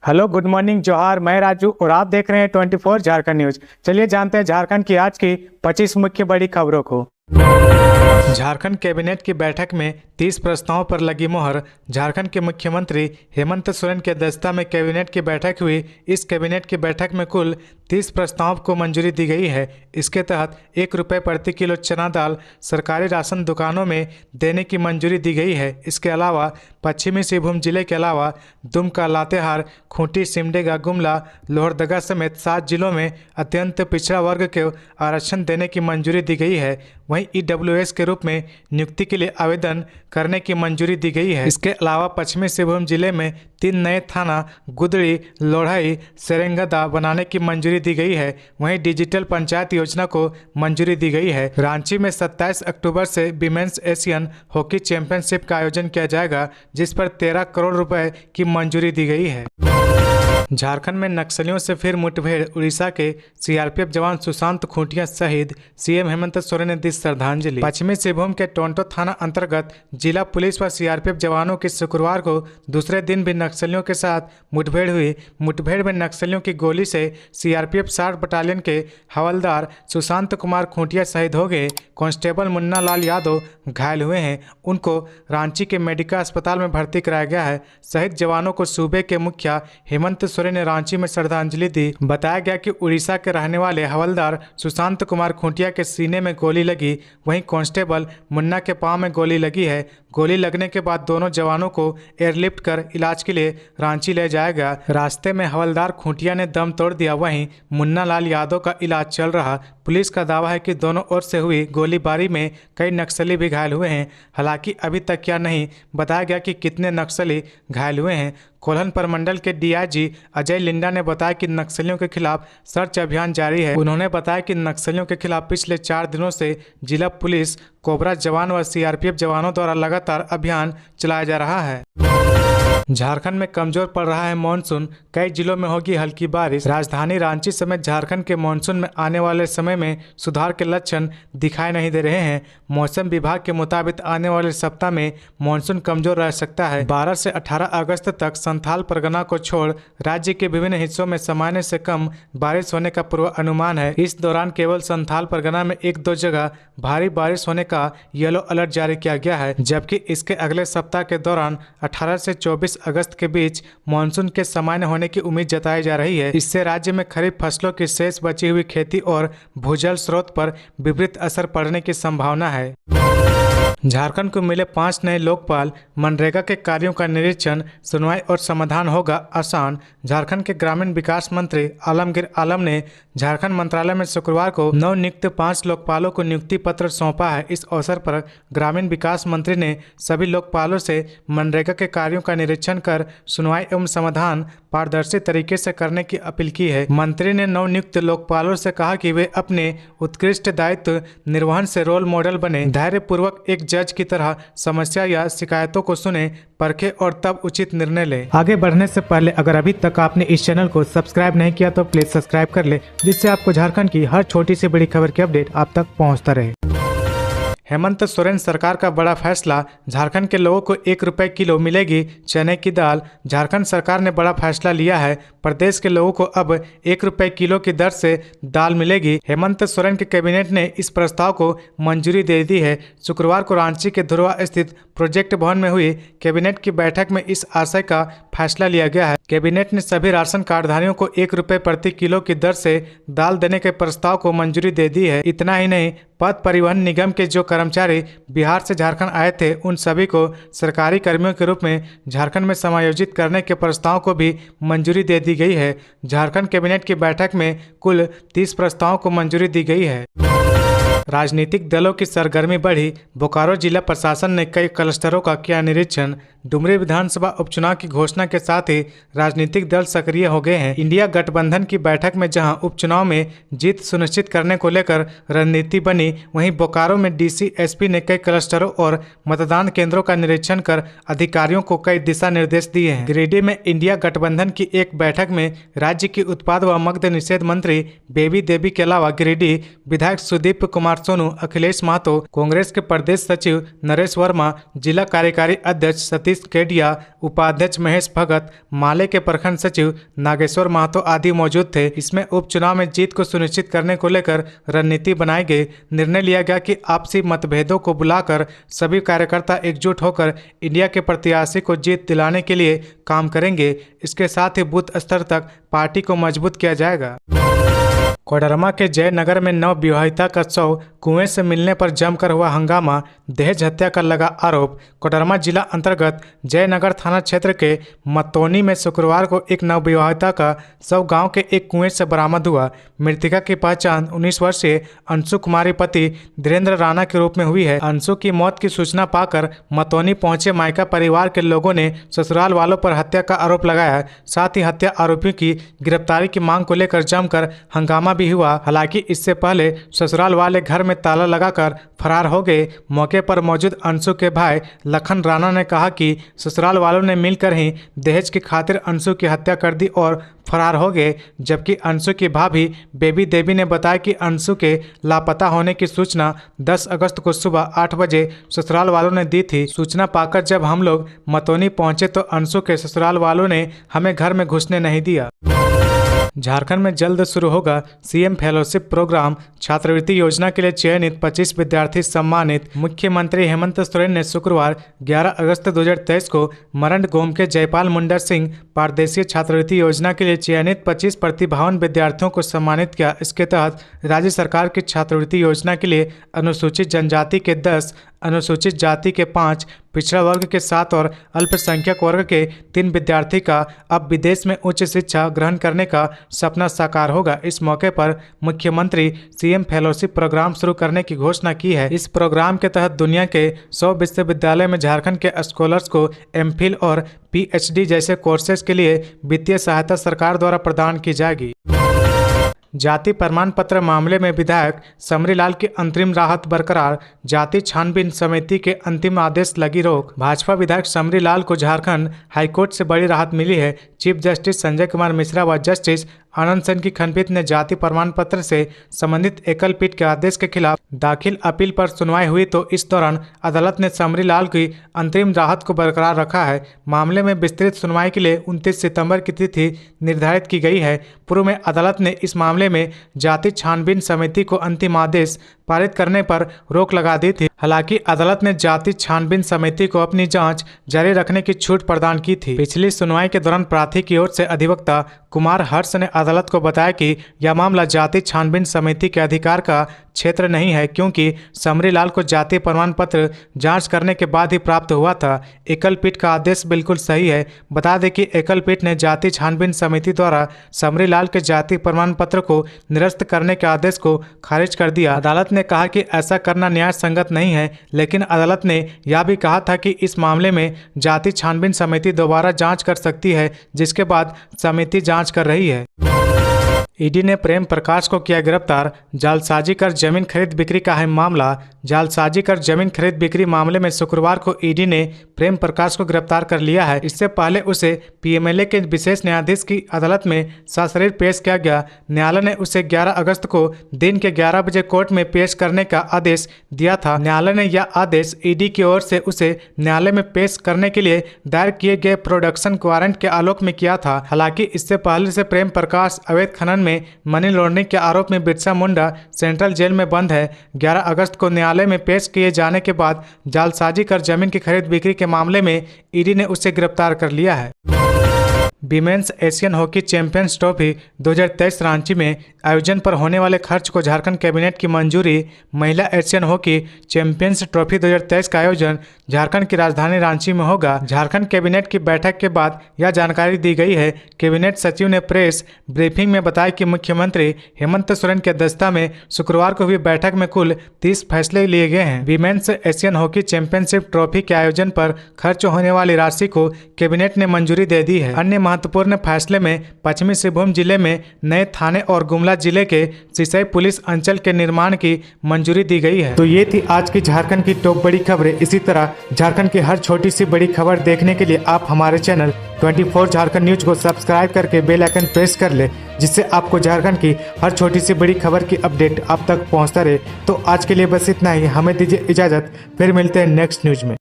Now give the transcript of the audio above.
Hello, good morning, जोहार। मैं राजू और आप देख रहे हैं 24 झारखंड न्यूज। चलिए जानते हैं झारखंड की आज की 25 मुख्य बड़ी खबरों को। झारखंड कैबिनेट की बैठक में 30 प्रस्तावों पर लगी मोहर। झारखंड के मुख्यमंत्री हेमंत सोरेन की अध्यक्षता में कैबिनेट की बैठक हुई। इस कैबिनेट की बैठक में कुल 30 प्रस्तावों को मंजूरी दी गई है। इसके तहत 1 रुपये प्रति किलो चना दाल सरकारी राशन दुकानों में देने की मंजूरी दी गई है। इसके अलावा पश्चिमी सिंहभूम जिले के अलावा दुमका, लातेहार, खूंटी, सिमडेगा, गुमला, लोहरदगा समेत 7 जिलों में अत्यंत पिछड़ा वर्ग को आरक्षण देने की मंजूरी दी गई है। वहीं ईडब्ल्यूएस के रूप में नियुक्ति के लिए आवेदन करने की मंजूरी दी गई है। इसके अलावा पश्चिमी सिंहभूम जिले में 3 नए थाना गुदड़ी, लोढ़ाई, सेरेंगदा बनाने की मंजूरी दी गई है। वहीं डिजिटल पंचायत योजना को मंजूरी दी गई है। रांची में 27 अक्टूबर से विमेंस एशियन हॉकी चैंपियनशिप का आयोजन किया जाएगा, जिस पर 13 करोड़ रुपए की मंजूरी दी गई है। झारखंड में नक्सलियों से फिर मुठभेड़, उड़ीसा के सीआरपीएफ जवान सुशांत खूंटिया शहीद, सीएम हेमंत सोरेन ने दी श्रद्धांजलि। पश्चिमी सिंहभूम के टोंटो थाना अंतर्गत जिला पुलिस व सीआरपीएफ जवानों की शुक्रवार को दूसरे दिन भी नक्सलियों के साथ मुठभेड़ हुई। मुठभेड़ में नक्सलियों की गोली से सीआरपीएफ 60 बटालियन के हवलदार सुशांत कुमार खूंटिया शहीद हो गए। कांस्टेबल मुन्ना लाल यादव घायल हुए हैं। उनको रांची के मेडिका अस्पताल में भर्ती कराया गया है। शहीद जवानों को सूबे के मुखिया हेमंत सोरेन ने रांची में श्रद्धांजलि दी। बताया गया कि उड़ीसा के रहने वाले हवलदार सुशांत कुमार खूंटिया के सीने में गोली लगी। वहीं कांस्टेबल मुन्ना के पांव में गोली लगी है। गोली लगने के बाद दोनों जवानों को एयरलिफ्ट कर इलाज के लिए रांची ले जाया गया। रास्ते में हवलदार खूंटिया ने दम तोड़ दिया। वहीं मुन्ना लाल यादव का इलाज चल रहा। पुलिस का दावा है कि दोनों ओर से हुई गोलीबारी में कई नक्सली भी घायल हुए हैं। हालांकि अभी तक क्या नहीं बताया गया कि कितने नक्सली घायल हुए हैं। कोल्हन प्रमंडल के डीआईजी अजय लिंडा ने बताया कि नक्सलियों के खिलाफ सर्च अभियान जारी है। उन्होंने बताया कि नक्सलियों के खिलाफ पिछले 4 दिनों से जिला पुलिस, कोबरा जवान व सीआरपीएफ जवानों द्वारा लगातार अभियान चलाया जा रहा है। झारखंड में कमजोर पड़ रहा है मानसून, कई जिलों में होगी हल्की बारिश। राजधानी रांची समेत झारखंड के मानसून में आने वाले समय में सुधार के लक्षण दिखाई नहीं दे रहे हैं। मौसम विभाग के मुताबिक आने वाले सप्ताह में मानसून कमजोर रह सकता है। 12 से 18 अगस्त तक संथाल परगना को छोड़ राज्य के विभिन्न हिस्सों में सामान्य से कम बारिश होने का पूर्वानुमान है। इस दौरान केवल संथाल परगना में 1-2 जगह भारी बारिश होने का येलो अलर्ट जारी किया गया है, जबकि इसके अगले सप्ताह के दौरान 18 से 24 अगस्त के बीच मानसून के सामान्य होने की उम्मीद जताई जा रही है। इससे राज्य में खरीफ फसलों की शेष बची हुई खेती और भूजल स्रोत पर विपरीत असर पड़ने की संभावना है। झारखंड को मिले 5 नए लोकपाल, मनरेगा के कार्यों का निरीक्षण, सुनवाई और समाधान होगा आसान। झारखंड के ग्रामीण विकास मंत्री आलमगीर आलम ने झारखंड मंत्रालय में शुक्रवार को नवनियुक्त 5 लोकपालों को नियुक्ति पत्र सौंपा है। इस अवसर पर ग्रामीण विकास मंत्री ने सभी लोकपालों से मनरेगा के कार्यों का निरीक्षण कर सुनवाई एवं समाधान पारदर्शी तरीके से करने की अपील की है। मंत्री ने नवनियुक्त लोकपालों से कहा कि वे अपने उत्कृष्ट दायित्व निर्वहन से रोल मॉडल बने, धैर्यपूर्वक एक जज की तरह समस्या या शिकायतों को सुने, परखे और तब उचित निर्णय ले। आगे बढ़ने से पहले अगर अभी तक आपने इस चैनल को सब्सक्राइब नहीं किया तो प्लीज सब्सक्राइब कर ले, जिससे आपको झारखंड की हर छोटी सी बड़ी खबर की अपडेट आप तक पहुंचता रहे। हेमंत सोरेन सरकार का बड़ा फैसला, झारखंड के लोगों को 1 रुपये किलो मिलेगी चने की दाल। झारखंड सरकार ने बड़ा फैसला लिया है। प्रदेश के लोगों को अब 1 रुपये किलो की दर से दाल मिलेगी। हेमंत सोरेन के कैबिनेट ने इस प्रस्ताव को मंजूरी दे दी है। शुक्रवार को रांची के धुरवा स्थित प्रोजेक्ट भवन में हुई कैबिनेट की बैठक में इस आशय का फैसला लिया गया है। कैबिनेट ने सभी राशन कार्डधारियों को 1 रुपये प्रति किलो की दर से दाल देने के प्रस्ताव को मंजूरी दे दी है। इतना ही नहीं, पथ परिवहन निगम के जो कर्मचारी बिहार से झारखंड आए थे, उन सभी को सरकारी कर्मियों के रूप में झारखंड में समायोजित करने के प्रस्ताव को भी मंजूरी दे दी गई है। झारखंड कैबिनेट की बैठक में कुल 30 प्रस्तावों को मंजूरी दी गई है। राजनीतिक दलों की सरगर्मी बढ़ी, बोकारो जिला प्रशासन ने कई क्लस्टरों का किया निरीक्षण। डुमरी विधानसभा उपचुनाव की घोषणा के साथ ही राजनीतिक दल सक्रिय हो गए हैं। इंडिया गठबंधन की बैठक में जहां उपचुनाव में जीत सुनिश्चित करने को लेकर रणनीति बनी, वहीं बोकारो में डीसी एसपी ने कई क्लस्टरों और मतदान केंद्रों का निरीक्षण कर अधिकारियों को कई दिशा निर्देश दिए हैं। गिरिडीह में इंडिया गठबंधन की एक बैठक में राज्य की उत्पाद व मद्य निषेध मंत्री बेबी देवी के अलावा गिरिडीह विधायक सुदीप कुमार सोनू, अखिलेश महतो, कांग्रेस के प्रदेश सचिव नरेश वर्मा, जिला कार्यकारी अध्यक्ष सतीश सतीश केडिया, उपाध्यक्ष महेश भगत, माले के प्रखंड सचिव नागेश्वर महतो आदि मौजूद थे। इसमें उपचुनाव में जीत को सुनिश्चित करने को लेकर रणनीति बनाई गई। निर्णय लिया गया कि आपसी मतभेदों को बुलाकर सभी कार्यकर्ता एकजुट होकर इंडिया के प्रत्याशी को जीत दिलाने के लिए काम करेंगे। इसके साथ ही बूथ स्तर तक पार्टी को मजबूत किया जाएगा। कोडरमा के जयनगर में नव विवाहिता का शव कुएं से मिलने पर जमकर हुआ हंगामा, दहेज हत्या का लगा आरोप। कोडरमा जिला अंतर्गत जयनगर थाना क्षेत्र के मतोनी में शुक्रवार को एक नवविवाहिता का शव गांव के एक कुएं से बरामद हुआ। मृतका की पहचान 19 वर्षीय अंशु कुमारी पति धीरेन्द्र राणा के रूप में हुई है। अंशु की मौत की सूचना पाकर मतोनी पहुंचे मायका परिवार के लोगों ने ससुराल वालों पर हत्या का आरोप लगाया। साथ ही हत्या आरोपियों की गिरफ्तारी की मांग को लेकर जमकर हंगामा भी हुआ। हालांकि इससे पहले ससुराल वाले घर में ताला लगाकर फरार हो गए। मौके पर मौजूद अंशु के भाई लखन राणा ने कहा कि ससुराल वालों ने मिलकर ही दहेज की खातिर अंशु की हत्या कर दी और फरार हो गए। जबकि अंशु की भाभी बेबी देवी ने बताया कि अंशु के लापता होने की सूचना 10 अगस्त को सुबह 8 बजे ससुराल वालों ने दी थी। सूचना पाकर जब हम लोग मतोनी पहुंचे तो अंशु के ससुराल वालों ने हमें घर में घुसने नहीं दिया। झारखंड में जल्द शुरू होगा सीएम फेलोशिप प्रोग्राम, छात्रवृत्ति योजना के लिए चयनित 25 विद्यार्थी सम्मानित। मुख्यमंत्री हेमंत सोरेन ने शुक्रवार 11 अगस्त 2023 को मरंड गोम के जयपाल मुंडा सिंह पारदेशीय छात्रवृत्ति योजना के लिए चयनित 25 प्रतिभावान विद्यार्थियों को सम्मानित किया। इसके तहत राज्य सरकार की छात्रवृत्ति योजना के लिए अनुसूचित जनजाति के 10, अनुसूचित जाति के 5, पिछड़ा वर्ग के 7 और अल्पसंख्यक वर्ग के 3 विद्यार्थी का अब विदेश में उच्च शिक्षा ग्रहण करने का सपना साकार होगा। इस मौके पर मुख्यमंत्री सीएम फेलोशिप प्रोग्राम शुरू करने की घोषणा की है। इस प्रोग्राम के तहत दुनिया के 100 विश्वविद्यालय में झारखंड के स्कॉलर्स को एमफिल और पीएचडी जैसे कोर्सेज के लिए वित्तीय सहायता सरकार द्वारा प्रदान की जाएगी। जाति प्रमाण पत्र मामले में विधायक समरीलाल की अंतरिम राहत बरकरार, जाति छानबीन समिति के अंतिम आदेश लगी रोक। भाजपा विधायक समरीलाल को झारखंड हाईकोर्ट से बड़ी राहत मिली है। चीफ जस्टिस संजय कुमार मिश्रा व जस्टिस आनंद सेन की खंडपीठ ने जाति प्रमाण पत्र से संबंधित एकल पीठ के आदेश के खिलाफ दाखिल अपील पर सुनवाई हुई तो इस दौरान अदालत ने समरीलाल की अंतरिम राहत को बरकरार रखा है। मामले में विस्तृत सुनवाई के लिए 29 सितंबर की तिथि निर्धारित की गई है। पूर्व में अदालत ने इस मामले में जाति छानबीन समिति को अंतिम आदेश पारित करने पर रोक लगा दी थी। हालांकि अदालत ने जाति छानबीन समिति को अपनी जांच जारी रखने की छूट प्रदान की थी। पिछली सुनवाई के दौरान प्रार्थी की ओर से अधिवक्ता कुमार हर्ष ने अदालत को बताया कि यह मामला जाति छानबीन समिति के अधिकार का क्षेत्र नहीं है, क्योंकि समरीलाल को जाति प्रमाण पत्र जांच करने के बाद ही प्राप्त हुआ था। एकल पीठ का आदेश बिल्कुल सही है। बता दें कि एकल पीठ ने जाति छानबीन समिति द्वारा समरीलाल के जाति प्रमाण पत्र को निरस्त करने के आदेश को खारिज कर दिया। अदालत ने कहा कि ऐसा करना न्याय संगत नहीं है, लेकिन अदालत ने यह भी कहा था कि इस मामले में जाति छानबीन समिति दोबारा जांच कर सकती है, जिसके बाद समिति जांच कर रही है। ईडी ने प्रेम प्रकाश को किया गिरफ्तार, जालसाजी कर जमीन खरीद बिक्री का है मामला। जालसाजी कर जमीन खरीद बिक्री मामले में शुक्रवार को ईडी ने प्रेम प्रकाश को गिरफ्तार कर लिया है। इससे पहले उसे पीएमएलए के विशेष न्यायाधीश की अदालत में सशरीर पेश किया गया। न्यायालय ने उसे 11 अगस्त को दिन के 11 बजे कोर्ट में पेश करने का आदेश दिया था। न्यायालय ने यह आदेश ईडी की ओर से उसे न्यायालय में पेश करने के लिए दायर किए गए प्रोडक्शन वारंट के आलोक में किया था। हालांकि इससे पहले से प्रेम प्रकाश अवैध खनन में मनी लॉन्ड्रिंग के आरोप में बिरसा मुंडा सेंट्रल जेल में बंद है। 11 अगस्त को न्यायालय में पेश किए जाने के बाद जालसाजी कर जमीन की खरीद बिक्री के मामले में ईडी ने उसे गिरफ्तार कर लिया है। Women's Asian hockey champions trophy 2023 Ranchi में आयोजन पर होने वाले खर्च को झारखंड कैबिनेट की मंजूरी। महिला एशियन हॉकी चैंपियंस ट्रॉफी 2023 का आयोजन झारखंड की राजधानी रांची में होगा। झारखंड कैबिनेट की बैठक के बाद यह जानकारी दी गई है। कैबिनेट सचिव ने प्रेस ब्रीफिंग में बताया कि मुख्यमंत्री हेमंत सोरेन की अध्यक्षता में शुक्रवार को हुई बैठक में कुल 30 फैसले लिए गए हैं। Women's Asian hockey championship trophy के आयोजन पर खर्च होने वाली राशि को कैबिनेट ने मंजूरी दे दी है। अन्य महत्वपूर्ण फैसले में पश्चिमी सिंहभूम जिले में नए थाने और गुमला जिले के सिसई पुलिस अंचल के निर्माण की मंजूरी दी गई है। तो ये थी आज की झारखंड की टॉप बड़ी खबरें। इसी तरह झारखंड की हर छोटी सी बड़ी खबर देखने के लिए आप हमारे चैनल 24 झारखंड न्यूज को सब्सक्राइब करके बेल आइकन प्रेस कर ले, जिससे आपको झारखंड की हर छोटी सी बड़ी खबर की अपडेट आप तक पहुंचता रहे। तो आज के लिए बस इतना ही। हमें दीजिए इजाजत, फिर मिलते हैं नेक्स्ट न्यूज में।